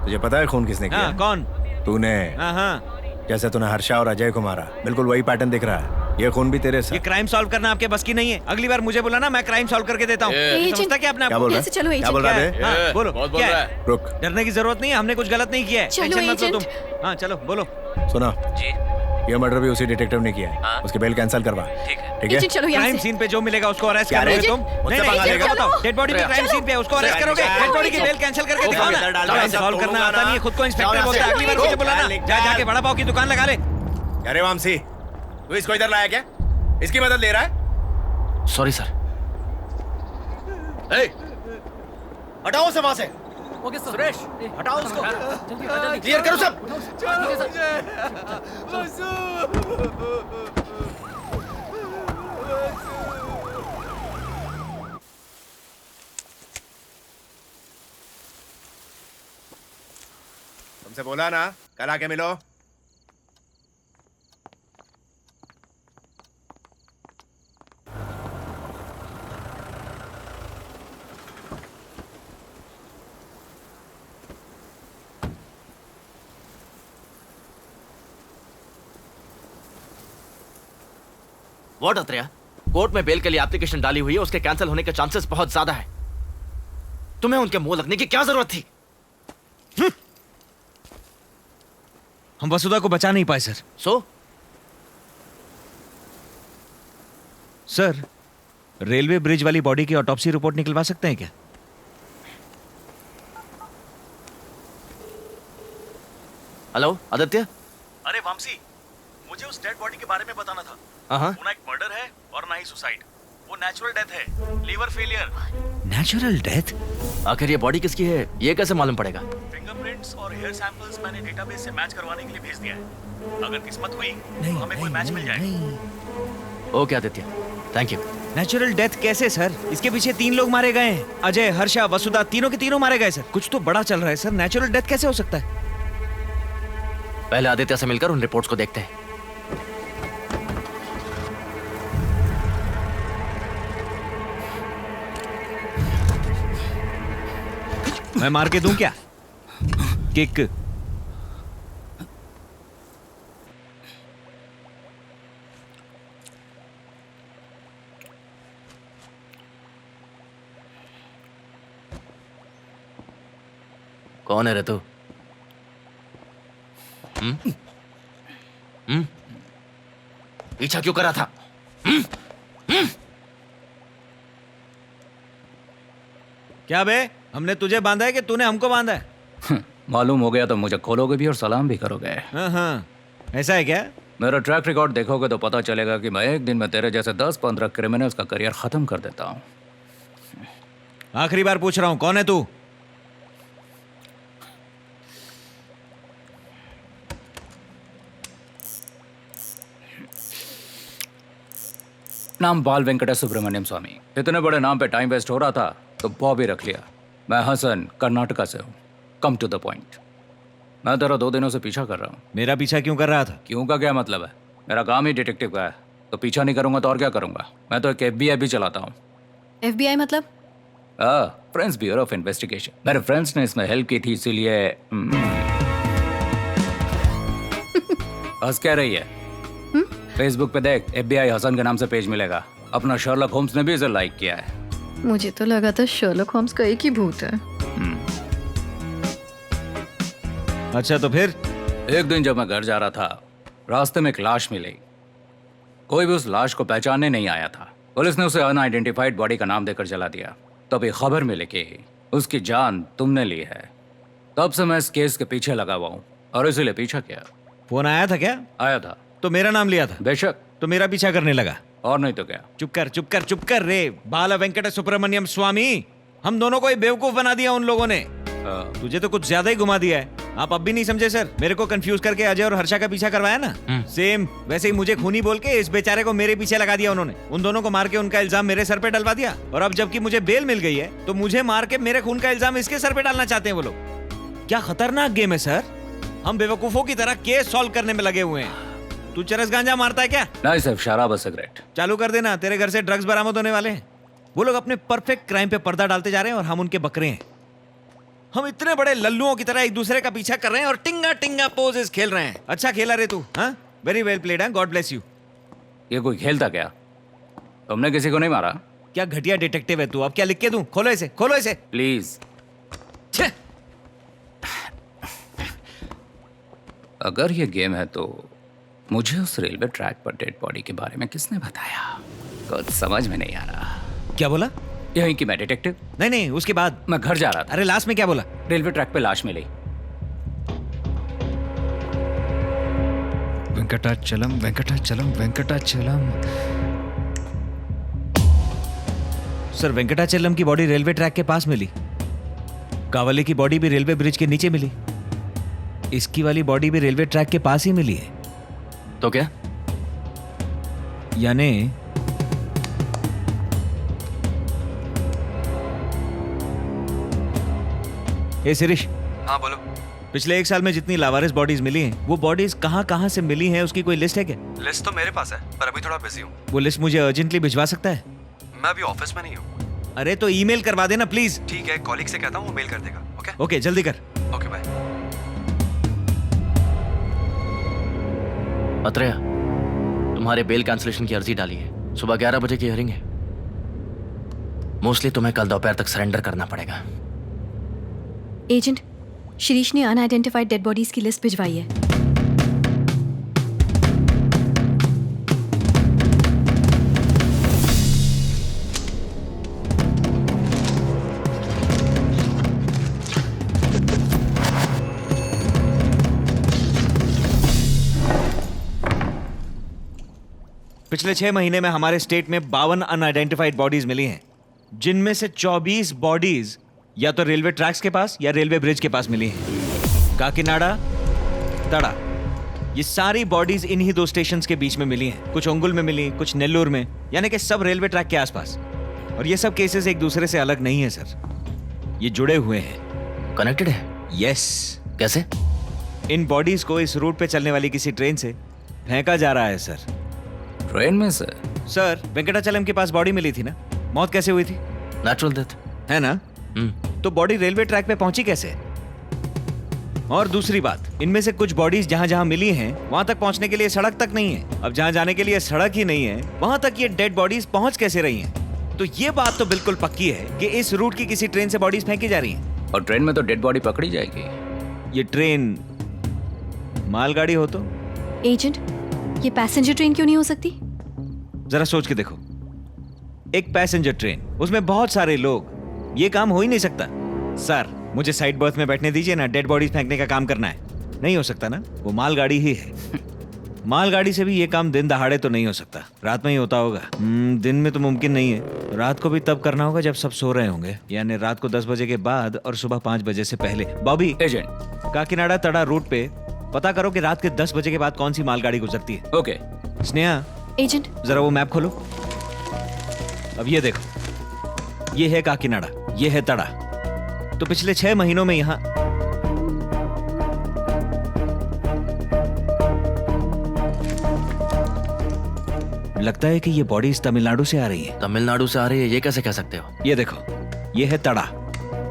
तुझे पता है खून किसने किया? कौन? तूने। हाँ। जैसे तूने हर्षा और अजय को मारा, बिल्कुल वही पैटर्न दिख रहा है। ये खून भी तेरे से। ये क्राइम सॉल्व करना आपके बस की नहीं है। अगली बार मुझे बुलाना, मैं क्राइम सॉल्व करके देता हूँ। समझता क्या अपने आप क्या को? बोल रहा है? चलो क्या बोल रहा है? हाँ, बोलो बहुत बोल क्या रहा है? है। रुक, डरने की जरूरत नहीं है, हमने कुछ गलत नहीं किया है। चलो, टेंशन मत लो एजेंट। तुम। हाँ चलो बोलो। सुना, जी ये मर्डर भी उसी डिटेक्टिव ने किया है। उसकी बेल कैंसिल करवा। ठीक है। ठीक है? एजेंट चलो यहाँ क्राइम से। सीन पे जो मिलेगा उसको अरेस्ट क्या करोगे रे? तुम? मुझसे नहीं पंगा नहीं, लेगा? बताओ। डेड बॉडी पे क्राइम सीन पे उसको अरेस्ट करोगे? चलो, डेड बॉडी की एजेंट। बेल कैंसिल करके चलो, दिखाओ ना। इधर डाल दो, क्राइम ऐसे सॉल्व करना तोड़ूंगा आता ना। नहीं है, खुद को जाओ इंस्पेक्टर यहाँ बोलते से। हैं। अगली बार मुझे बुलाना, क्या जाके वड़ा पाव की दुकान लगा ले। अरे वामसी, तू इसको इधर लाया क्या? इसकी मदद ले रहा है? Sorry sir. ए, हटाओ उसे वहां से। Okay sir. सुरेश हटाओ उसको। जल्दी क्लियर करो सब। तुमसे बोला ना, कल आके मिलो। व्हाट अत्रेया, कोर्ट में बेल के लिए एप्लीकेशन डाली हुई है, उसके कैंसिल होने के चांसेस बहुत ज्यादा है। तुम्हें उनके मुंह लगने की क्या जरूरत थी? हम वसुधा को बचा नहीं पाए सर। सर, रेलवे ब्रिज वाली बॉडी की ऑटोप्सी रिपोर्ट निकलवा सकते हैं क्या? हेलो आदित्य। अरे वामसी, मुझे उस डेड बॉडी के बारे में बताना था। हाँ वो ना एक मर्डर है और ना ही सुसाइड। वो नेचुरल डेथ है, लीवर फेलियर। Natural death? आखिर ये बॉडी किसकी है, ये कैसे मालूम पड़ेगा? फिंगरप्रिंट्स और हेयर सैंपल्स मैंने डेटाबेस से मैच करवाने के लिए भेज दिया है। अगर किस्मत हुई तो हमें कोई मैच मिल जाएगा। Okay Aditya, thank you. Natural death कैसे सर? इसके पीछे 3 लोग मारे गए हैं। अजय, हर्षा, वसुधा, तीनों के तीनों मारे गए सर। कुछ तो बड़ा चल रहा है सर। नेचुरल डेथ कैसे हो सकता है? पहले आदित्य से मिलकर उन रिपोर्ट्स को देखते हैं। मैं मार के दूं क्या? किक। कौन है रे तू? पीछा क्यों करा था? क्या बे, हमने तुझे बांधा है कि तूने हमको बांधा है? मालूम हो गया तो मुझे खोलोगे भी और सलाम भी करोगे। हाँ, ऐसा है क्या? मेरा ट्रैक रिकॉर्ड देखोगे तो पता चलेगा कि मैं एक दिन में तेरे जैसे 10-15 क्रिमिनल्स का करियर खत्म कर देता हूँ। आखिरी बार पूछ रहा हूँ, कौन है तू? नाम बाल वेंकटेश सुब्रमण्यम स्वामी। इतने बड़े नाम पे टाइम वेस्ट हो रहा था तो बॉबी रख लिया। मैं हसन, कर्नाटका से हूँ। Come to the point. मैं तेरा 2 दिनों से पीछा कर रहा हूँ। मेरा पीछा क्यों कर रहा था? क्यों का क्या मतलब है? मेरा काम ही डिटेक्टिव का है, तो पीछा नहीं करूंगा तो और क्या करूंगा? मैं तो एक FBI भी चलाता हूँ। FBI मतलब? Friends bureau of investigation. मेरे फ्रेंड्स ने इसमें हेल्प की थी, इसीलिए हंस क्या रही है? फेसबुक पे देख, FBI हसन के नाम से पेज मिलेगा। अपना शर्लक होम्स ने भी इसे लाइक किया है। मुझे तो लगा था शर्लक होम्स का एक ही भूत है। अच्छा तो फिर? एक दिन जब मैं घर जा रहा था, रास्ते में एक लाश मिली। कोई भी उस लाश को पहचानने नहीं आया था। पुलिस ने उसे अनआइडेंटिफाइड बॉडी का नाम देकर जला दिया। तभी खबर मिली कि उसकी जान तुमने ली है। तब से मैं इस केस के पीछे लगा हुआ हूँ और इसीलिए पीछा किया। फोन आया था क्या? आया था। तो मेरा नाम लिया था? बेशक। तो मेरा पीछा करने लगा? और नहीं तो क्या। चुप कर रे बाला वेंकट सुब्रमण्यम स्वामी। हम दोनों को ही बेवकूफ बना दिया उन लोगों ने। तुझे तो कुछ ज्यादा ही घुमा दिया है। आप अब भी नहीं समझे सर? मेरे को कंफ्यूज करके अजय और हर्षा का पीछा करवाया ना, सेम वैसे ही मुझे खूनी बोल के इस बेचारे को मेरे पीछे लगा दिया उन्होंने। उन दोनों को मार के उनका इल्जाम मेरे सर पे डलवा दिया, और अब जबकि मुझे बेल मिल गई है तो मुझे मार के मेरे खून का इल्जाम इसके सर पे डालना चाहते हैं वो लोग। क्या खतरनाक गेम है सर। हम बेवकूफों की तरह केस सॉल्व करने में लगे हुए हैं। तू चरस गांजा मारता है क्या? नहीं सिर्फ शराब और सिगरेट। चालू कर देना, तेरे घर से ड्रग्स बरामद होने वाले हैं। वो लोग अपने परफेक्ट क्राइम पे पर्दा डालते जा रहे हैं और हम उनके बकरे हैं। हम इतने बड़े लल्लुओं की तरह एक दूसरे का पीछा कर रहे हैं और टिंगा टिंगा पोजेस खेल रहे हैं। अच्छा खेला रे तू, हाँ? वेरी वेल प्लेड, हाँ? God bless you. ये कोई खेल था क्या? तुमने किसी को नहीं मारा? क्या घटिया डिटेक्टिव है तू। अब क्या लिख के दूं? खोलो इसे, खोलो इसे। प्लीज। छे! अगर ये गेम है तो मुझे उस रेलवे ट्रैक पर डेड बॉडी के बारे में किसने बताया? कुछ समझ में नहीं आ रहा। क्या बोला? यहीं की मैं डिटेक्टिव। नहीं नहीं, उसके बाद। मैं घर जा रहा था। अरे लास्ट में क्या बोला? रेलवे ट्रैक पे लाश मिली। वेंकटाचलम वेंकटाचलम वेंकटाचलम। सर, वेंकटाचलम की बॉडी रेलवे ट्रैक के पास मिली। कावले की बॉडी भी रेलवे ब्रिज के नीचे मिली। इसकी वाली बॉडी भी रेलवे ट्रैक के पास ही मिली है। तो क्या? यानी ए शिरीष। हाँ बोलो। पिछले 1 साल में जितनी लावारिस बॉडीज मिली हैं, वो बॉडीज कहाँ कहाँ से मिली हैं, उसकी कोई लिस्ट है क्या? लिस्ट तो मेरे पास है, पर अभी थोड़ा बिजी हूँ। वो लिस्ट मुझे अर्जेंटली भिजवा सकता है? मैं अभी ऑफिस में नहीं हूँ। अरे तो ईमेल करवा देना प्लीज। ठीक है, कॉलीग से कहता हूँ, वो मेल कर देगा। ओके ओके, जल्दी कर। Okay bye. अत्रेया, तुम्हारे बेल कैंसिलेशन की अर्जी डाली है। सुबह 11 बजे की हियरिंग है। मोस्टली तुम्हें कल दोपहर तक सरेंडर करना पड़ेगा। एजेंट, शिरीष ने अनआइडेंटिफाइड डेड बॉडीज की लिस्ट भिजवाई है। पिछले 6 महीने में हमारे स्टेट में 52 अनआइडेंटिफाइड बॉडीज मिली हैं, जिनमें से 24 बॉडीज या तो रेलवे ट्रैक्स के पास या रेलवे ब्रिज के पास मिली हैं। काकीनाडा, तड़ा, ये सारी बॉडीज इन्हीं 2 स्टेशंस के बीच में मिली हैं। कुछ ओंगुल में मिली, कुछ नेल्लूर में, यानी कि सब रेलवे ट्रैक के आसपास। और ये सब केसेस एक दूसरे से अलग नहीं है सर, ये जुड़े हुए हैं। कनेक्टेड है? यस। कैसे? इन बॉडीज को इस रूट पे चलने वाली किसी ट्रेन से फेंका जा रहा है सर। ट्रेन में से? सर, वेंकटाचलम के पास बॉडी मिली थी ना, मौत कैसे हुई थी? नेचुरल डेथ है ना? तो बॉडी रेलवे ट्रैक पे पहुंची कैसे? और दूसरी बात, इनमें से कुछ बॉडीज जहां जहां मिली हैं, वहां तक पहुंचने के लिए सड़क तक नहीं है। अब जहां जाने के लिए सड़क ही नहीं है, वहां तक ये डेड बॉडीज पहुंच कैसे रही हैं? तो ये बात तो बिल्कुल पक्की है कि इस रूट की किसी ट्रेन से बॉडीज फेंकी जा रही हैं। और ट्रेन में तो डेड बॉडी पकड़ी जाएगी। ये ट्रेन मालगाड़ी हो तो? एजेंट, ये पैसेंजर ट्रेन क्यों नहीं हो सकती? जरा सोच के देखो, एक पैसेंजर ट्रेन, उसमें बहुत सारे लोग, ये काम हो ही नहीं सकता। सर, मुझे साइड बर्थ में बैठने दीजिए ना, डेड बॉडीज फेंकने का काम करना है। नहीं हो सकता ना, वो मालगाड़ी ही है। मालगाड़ी से भी ये काम दिन दहाड़े तो नहीं हो सकता, रात में ही होता होगा। दिन में तो मुमकिन नहीं है, रात को भी तब करना होगा जब सब सो रहे होंगे, यानी रात को 10 बजे के बाद और सुबह 5 बजे से पहले। बॉबी, एजेंट, काकीनाडा तड़ा रूट पे पता करो कि रात के 10 बजे के बाद कौन सी मालगाड़ी गुजरती है। ओके। स्नेहा, एजेंट, जरा वो मैप खोलो। अब ये देखो, ये है काकीनाडा, ये है तड़ा। तो पिछले 6 महीनों में यहां लगता है कि ये बॉडीज तमिलनाडु से आ रही है। तमिलनाडु से आ रही है, ये कैसे कह सकते हो? ये देखो, ये है तड़ा,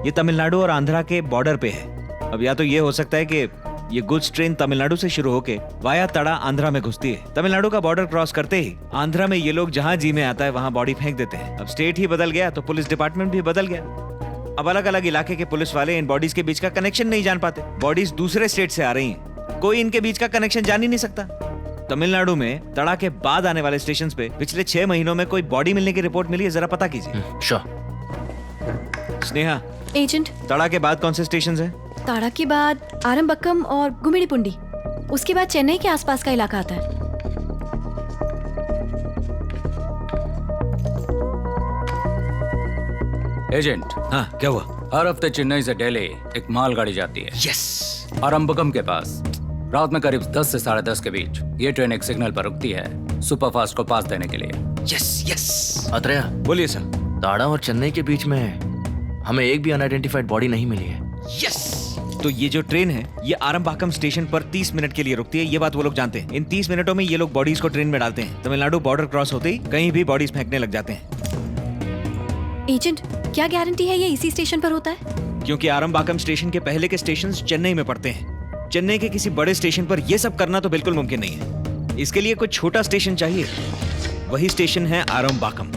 ये तमिलनाडु और आंध्रा के बॉर्डर पे है। अब या तो ये हो सकता है कि ये गुड्स ट्रेन तमिलनाडु से शुरू होके वाया तड़ा आंध्रा में घुसती है। तमिलनाडु का बॉर्डर क्रॉस करते ही आंध्रा में ये लोग जहां जी में आता है वहां बॉडी फेंक देते हैं। अब स्टेट ही बदल गया तो पुलिस डिपार्टमेंट भी बदल गया। अब अलग अलग इलाके के पुलिस वाले इन बॉडीज के बीच का कनेक्शन नहीं जान पाते। बॉडीज दूसरे स्टेट से आ रही हैं, कोई इनके बीच का कनेक्शन जान ही नहीं सकता। तमिलनाडु में तड़ा के बाद आने वाले स्टेशन पे पिछले 6 महीनों में कोई बॉडी मिलने की रिपोर्ट मिली है? जरा पता कीजिए। श्योर। स्नेहा, एजेंट, तड़ा के बाद कौन से स्टेशन है? ताड़ा के बाद आरंबक्कम और गुमिड़ीपुंडी, उसके बाद चेन्नई के आसपास का इलाका आता है। एजेंट, हाँ, क्या हुआ? हर हफ्ते चेन्नई से दिल्ली एक मालगाड़ी जाती है। यस। आरंबकम के पास रात में करीब 10 से 10:30 के बीच ये ट्रेन एक सिग्नल पर रुकती है, सुपरफास्ट को पास देने के लिए। Yes yes. अत्रेया, बोलिए सर। ताड़ा और चेन्नई के बीच में हमें एक भी अनआइडेंटिफाइड बॉडी नहीं मिली है। यस। तो ये जो ट्रेन है, ये आरंबाकम स्टेशन पर 30 मिनट के लिए रुकती है, ये बात वो लोग जानते हैं। इन 30 मिनटों में ये लोग बॉडीज को ट्रेन में डालते हैं। तमिलनाडु बॉर्डर क्रॉस होते ही कहीं भी बॉडीज फेंकने लग जाते हैं। एजेंट, क्या गारंटी है ये इसी स्टेशन पर होता है? क्योंकि आरंबाकम स्टेशन के पहले के स्टेशंस चेन्नई में पड़ते हैं। चेन्नई के किसी बड़े स्टेशन पर यह सब करना तो बिल्कुल मुमकिन नहीं है। इसके लिए कोई छोटा स्टेशन चाहिए। वही स्टेशन है आरंबाकम।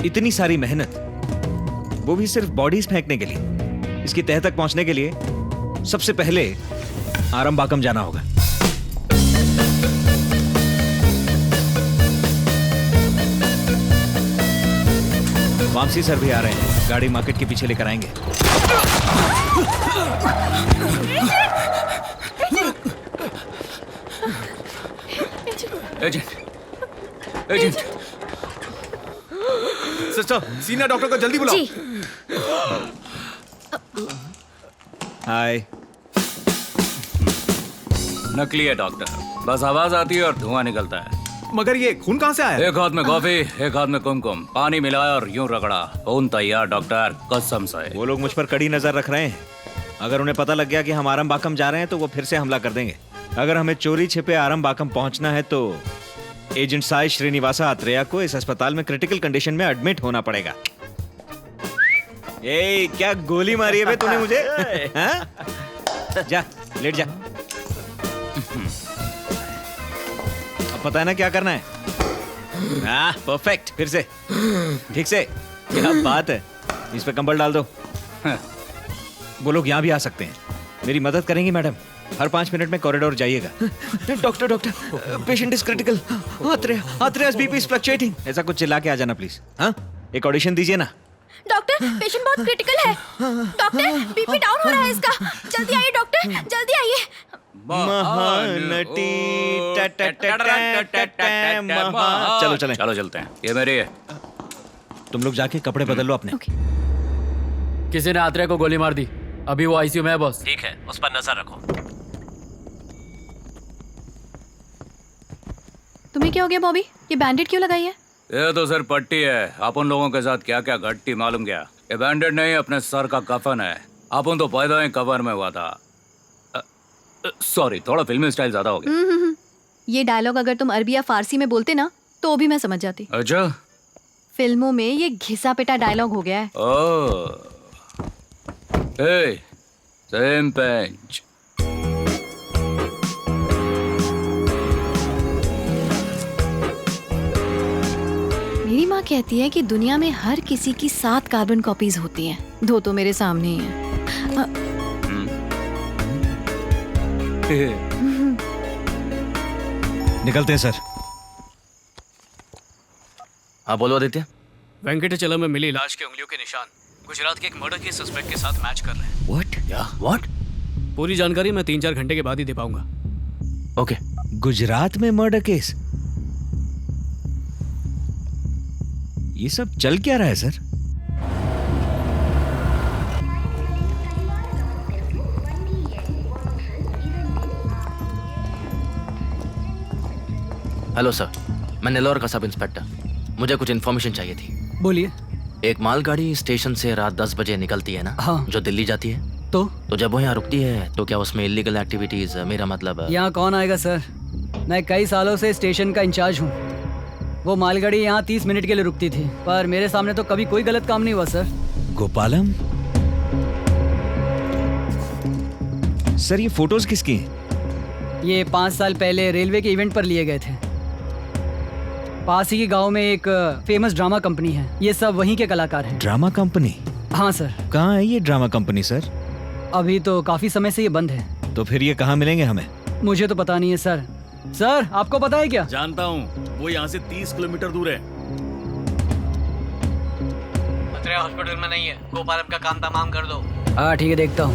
इतनी सारी मेहनत, वो भी सिर्फ बॉडीज फेंकने के लिए। इसकी तह तक पहुंचने के लिए सबसे पहले आरंबाकम जाना होगा। वामसी सर भी आ रहे हैं, गाड़ी मार्केट के पीछे लेकर आएंगे। Agent, agent, sister, senior doctor को जल्दी बुलाओ। जी। हाय। नकली है डॉक्टर, बस आवाज आती है और धुआं निकलता है। मगर ये खून कहाँ से आया? एक हाथ में कॉफी, एक हाथ में कुमकुम, पानी मिलाया और यूं रगड़ा। खून तैयार डॉक्टर, कसम से। वो लोग मुझ पर कड़ी नजर रख रहे हैं। अगर उन्हें पता लग गया कि हम आरंबाकम जा रहे हैं तो वो फिर से हमला कर देंगे। अगर हमें चोरी छिपे आरंबाकम पहुंचना है तो एजेंट साई श्रीनिवासा आत्रेया को इस अस्पताल में क्रिटिकल कंडीशन में एडमिट होना पड़ेगा। ए, क्या गोली मारी है बे तूने मुझे? हाँ? जा, लेट जा। अब पता है ना क्या करना है? हाँ, परफेक्ट। फिर से ठीक से। क्या बात है। इस पे कंबल डाल दो। वो लोग यहाँ भी आ सकते हैं। मेरी मदद करेंगी मैडम? हर 5 मिनट में कॉरिडोर जाइएगा। Doctor, doctor, patient is critical. Atreya's BP is fluctuating. ऐसा कुछ चिल्ला के आ जाना प्लीज। हाँ, एक ऑडिशन दीजिए ना। डॉक्टर, पेशेंट बहुत क्रिटिकल है। डॉक्टर, बीपी डाउन हो रहा है इसका। जल्दी आइए डॉक्टर, जल्दी आइए। महानटी चलो चलें। चलो चलते हैं। ये मेरी है। तुम लोग जाके कपड़े बदल लो अपने। किसी ने आत्रेया को गोली मार दी। अभी वो आईसीयू में है बॉस। ठीक है, उस पर नजर रखो। तुम्हें क्या हो गया बॉबी? ये बैंडेड क्यों लगाई है? ये तो सर पट्टी है। अपन लोगों के साथ क्या क्या घटती मालूम क्या? ये बैंडेड नहीं, अपने सर का कफन है। अपन तो पैदा ही कफन में हुआ था। सॉरी, थोड़ा फिल्मी स्टाइल ज्यादा हो गया। ये डायलॉग अगर तुम अरबी या फारसी में बोलते ना तो भी मैं समझ जाती। अच्छा, फिल्मों में ये घिसा पिटा डायलॉग हो गया है। ओह, हे, सेम पेंच। मेरी माँ कहती है कि दुनिया में हर किसी की 7 कार्बन कॉपीज होती हैं। 2 तो मेरे सामने ही हैं। निकलते हैं सर। हाँ बोलो आदित्य। वेंकटचलम में मिली लाश के उंगलियों के निशान गुजरात के एक मर्डर के सस्पेक्ट के साथ मैच कर रहे हैं। व्हाट? पूरी जानकारी मैं 3-4 घंटे के बाद ही दे पाऊंगा। ओके। गुजरात में मर्डर केस? ये सब चल क्या रहा है सर? हेलो सर, मैं नेल्लोर का सब इंस्पेक्टर। मुझे कुछ इन्फॉर्मेशन चाहिए थी। बोलिए। एक मालगाड़ी स्टेशन से रात 10 बजे निकलती है ना? हाँ। जो दिल्ली जाती है। तो जब वो यहाँ रुकती है तो क्या उसमें इलीगल एक्टिविटीज, मेरा मतलब यहाँ कौन आएगा सर? मैं कई सालों से स्टेशन का इंचार्ज हूँ। वो मालगाड़ी यहाँ 30 मिनट के लिए रुकती थी, पर मेरे सामने तो कभी कोई गलत काम नहीं हुआ सर। गोपालम सर, ये फोटोज किसकी हैं? ये 5 साल पहले रेलवे के इवेंट पर लिए गए थे। पास ही के गांव में एक फेमस ड्रामा कंपनी है। ये सब वहीं के कलाकार हैं। Drama company? हाँ सर। कहाँ है ये ड्रामा कंपनी सर? अभी तो काफी समय से ये बंद है। तो फिर ये कहाँ मिलेंगे हमें? मुझे तो पता नहीं है सर। सर आपको पता है क्या? जानता हूँ, वो यहाँ से 30 किलोमीटर दूर है। आत्रेया हॉस्पिटल में नहीं है। गोपालम का काम तमाम कर दो। हाँ ठीक है, देखता हूँ।